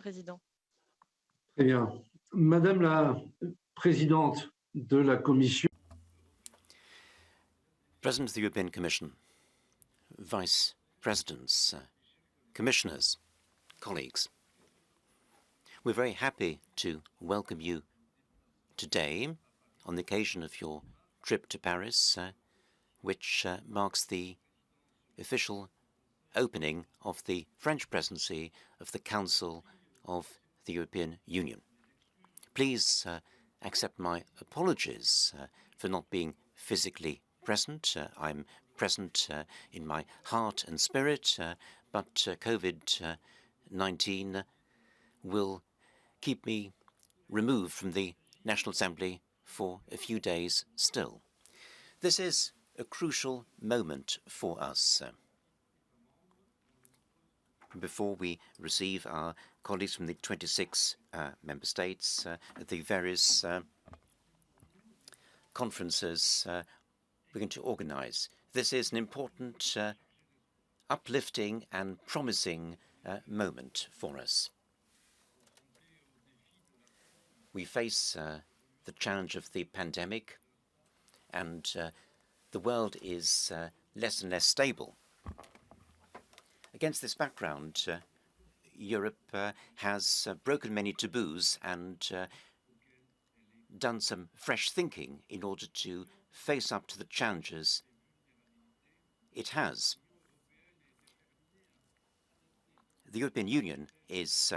Président. Très bien. Madame la Présidente de la Commission. President of the European Commission, Vice Presidents, Commissioners, colleagues, we're very happy to welcome you today on the occasion of your trip to Paris, which marks the official opening of the French presidency of the Council of the European Union. Please accept my apologies for not being physically present. I'm present in my heart and spirit, but COVID-19 will keep me removed from the National Assembly for a few days still. This is a crucial moment for us. Before we receive our colleagues from the 26 member states at the various conferences we're going to organize. This is an important, uplifting and promising moment for us. We face the challenge of the pandemic, and the world is less and less stable. Against this background, Europe has broken many taboos and done some fresh thinking in order to face up to the challenges it has. The European Union is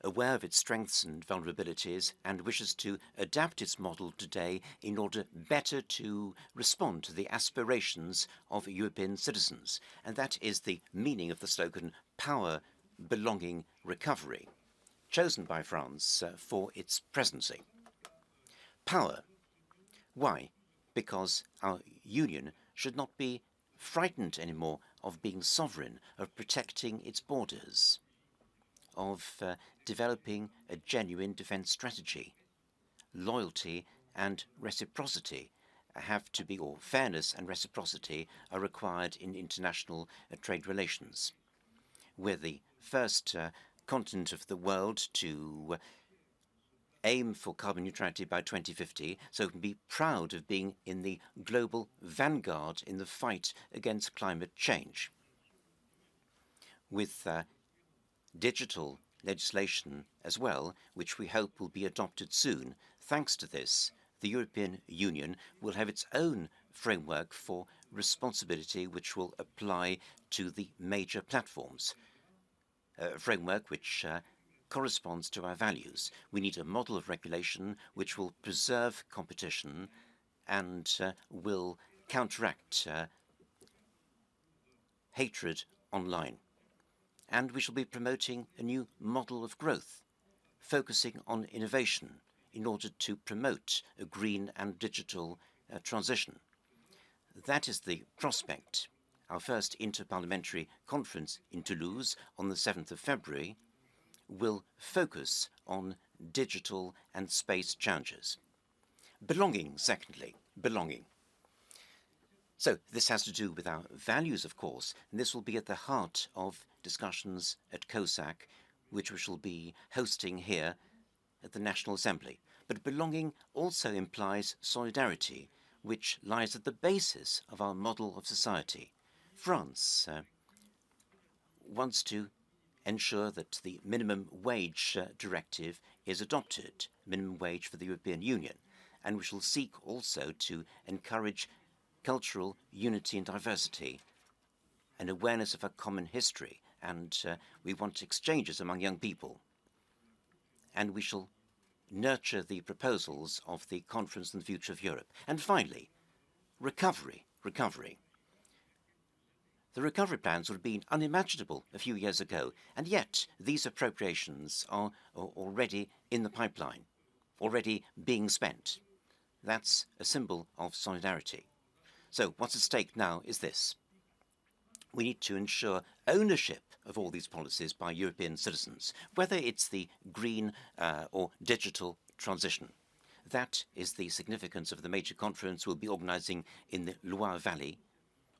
aware of its strengths and vulnerabilities and wishes to adapt its model today in order better to respond to the aspirations of European citizens. And that is the meaning of the slogan, Power, Belonging, Recovery, chosen by France for its presidency. Power. Why? Because our union should not be frightened anymore of being sovereign, of protecting its borders, of developing a genuine defense strategy. Loyalty and reciprocity have to be, or fairness and reciprocity are required in international trade relations. We're the first continent of the world to aim for carbon neutrality by 2050, so we can be proud of being in the global vanguard in the fight against climate change. With digital legislation as well, which we hope will be adopted soon, thanks to this, the European Union will have its own framework for responsibility which will apply to the major platforms, a framework which corresponds to our values. We need a model of regulation which will preserve competition and will counteract hatred online. And we shall be promoting a new model of growth, focusing on innovation in order to promote a green and digital transition. That is the prospect. Our first interparliamentary conference in Toulouse on the 7th of February will focus on digital and space challenges. Belonging, secondly, belonging. So this has to do with our values, of course, and this will be at the heart of discussions at COSAC, which we shall be hosting here at the National Assembly. But belonging also implies solidarity, which lies at the basis of our model of society. France wants to ensure that the minimum wage directive is adopted, minimum wage for the European Union, and we shall seek also to encourage cultural unity and diversity, an awareness of a common history, and we want exchanges among young people. And we shall nurture the proposals of the Conference on the Future of Europe. And finally, recovery. The recovery plans would have been unimaginable a few years ago, and yet these appropriations are already in the pipeline, already being spent. That's a symbol of solidarity. So what's at stake now is this. We need to ensure ownership of all these policies by European citizens, whether it's the green or digital transition. That is the significance of the major conference we'll be organizing in the Loire Valley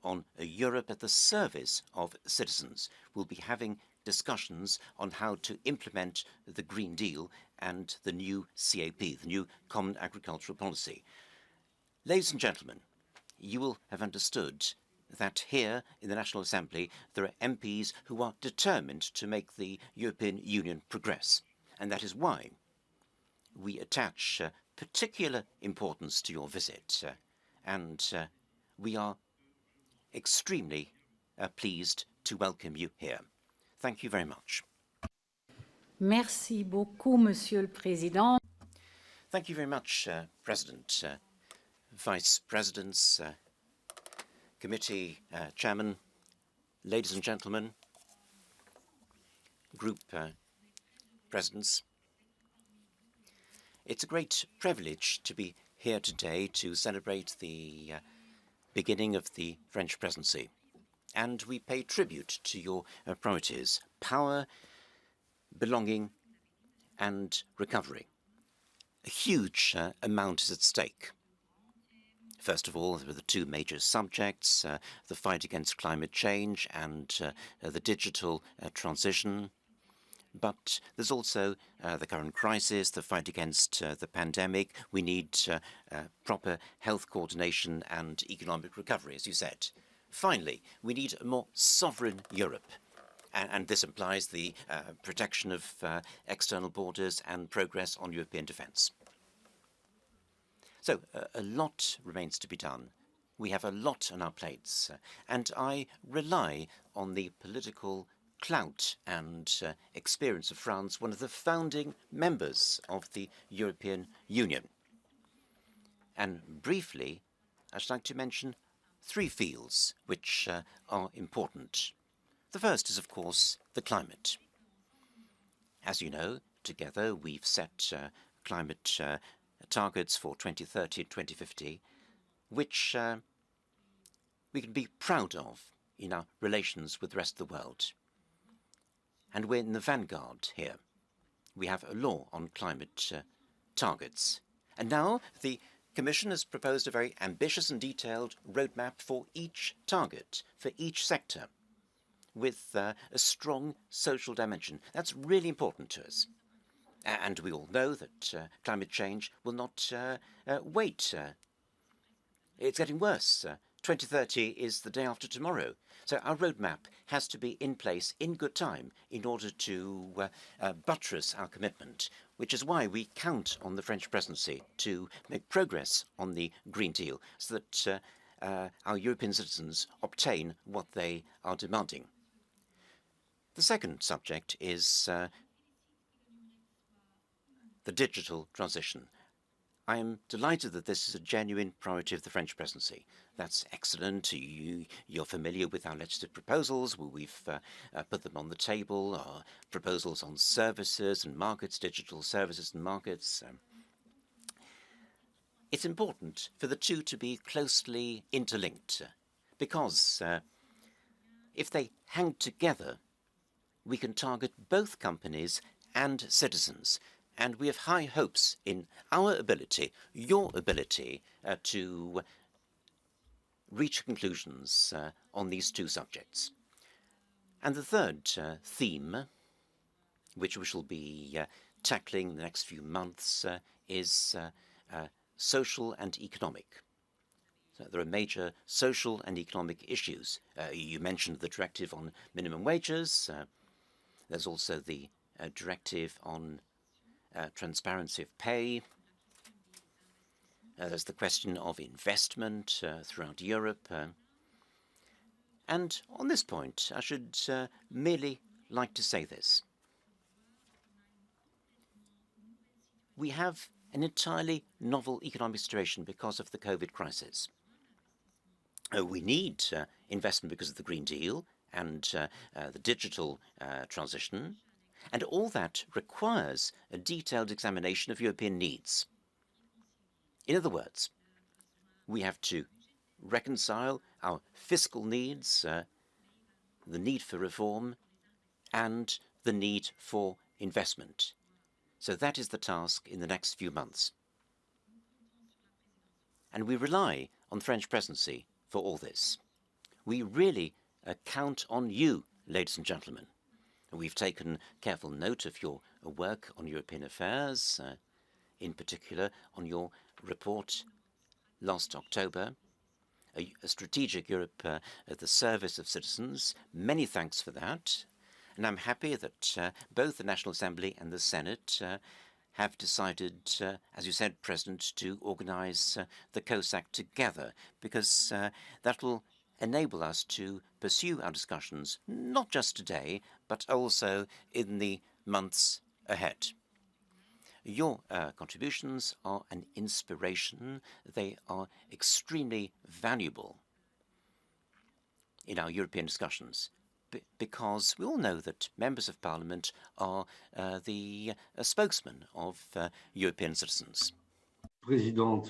on a Europe at the service of citizens. We'll be having discussions on how to implement the Green Deal and the new CAP, the new Common Agricultural Policy. Ladies and gentlemen, you will have understood that here in the National Assembly there are MPs who are determined to make the European Union progress, and that is why we attach particular importance to your visit, and we are extremely pleased to welcome you here. Thank you very much. Merci beaucoup, Monsieur le Président. Thank you very much, President, Vice Presidents, Committee Chairman, ladies and gentlemen, Group Presidents. It's a great privilege to be here today to celebrate the beginning of the French presidency. And we pay tribute to your priorities: power, belonging, and recovery. A huge amount is at stake. First of all, there are the two major subjects, the fight against climate change and the digital transition. But there's also the current crisis, the fight against the pandemic. We need proper health coordination and economic recovery, as you said. Finally, we need a more sovereign Europe. And this implies the protection of external borders and progress on European defence. So a lot remains to be done. We have a lot on our plates, and I rely on the political clout and experience of France, one of the founding members of the European Union. And briefly, I'd like to mention three fields which are important. The first is, of course, the climate. As you know, together we've set climate targets for 2030 and 2050, which we can be proud of in our relations with the rest of the world. And we're in the vanguard here. We have a law on climate targets. And now the Commission has proposed a very ambitious and detailed roadmap for each target, for each sector, with a strong social dimension. That's really important to us. And we all know that climate change will not wait. It's getting worse. 2030 is the day after tomorrow. So our roadmap has to be in place in good time in order to buttress our commitment, which is why we count on the French presidency to make progress on the Green Deal so that our European citizens obtain what they are demanding. The second subject is the digital transition. I am delighted that this is a genuine priority of the French presidency. That's excellent. You're familiar with our legislative proposals. We've put them on the table, our proposals on services and markets, digital services and markets. It's important for the two to be closely interlinked because if they hang together, we can target both companies and citizens. And we have high hopes in our ability, your ability, to reach conclusions on these two subjects. And the third theme, which we shall be tackling in the next few months, is social and economic. So there are major social and economic issues. You mentioned the directive on minimum wages. There's also the directive on transparency of pay. There's the question of investment throughout Europe. And on this point, I should merely like to say this. We have an entirely novel economic situation because of the COVID crisis. We need investment because of the Green Deal and the digital transition. And all that requires a detailed examination of European needs. In other words, we have to reconcile our fiscal needs, the need for reform, and the need for investment. So that is the task in the next few months. And we rely on the French presidency for all this. We really count on you, ladies and gentlemen. We've taken careful note of your work on European affairs, in particular on your report last October, a strategic Europe at the service of citizens. Many thanks for that. And I'm happy that both the National Assembly and the Senate have decided, as you said, President, to organize the COSAC together, because that will enable us to pursue our discussions, not just today, but also in the months ahead. Your contributions are an inspiration. They are extremely valuable in our European discussions, because we all know that members of Parliament are the spokesmen of European citizens. Présidente,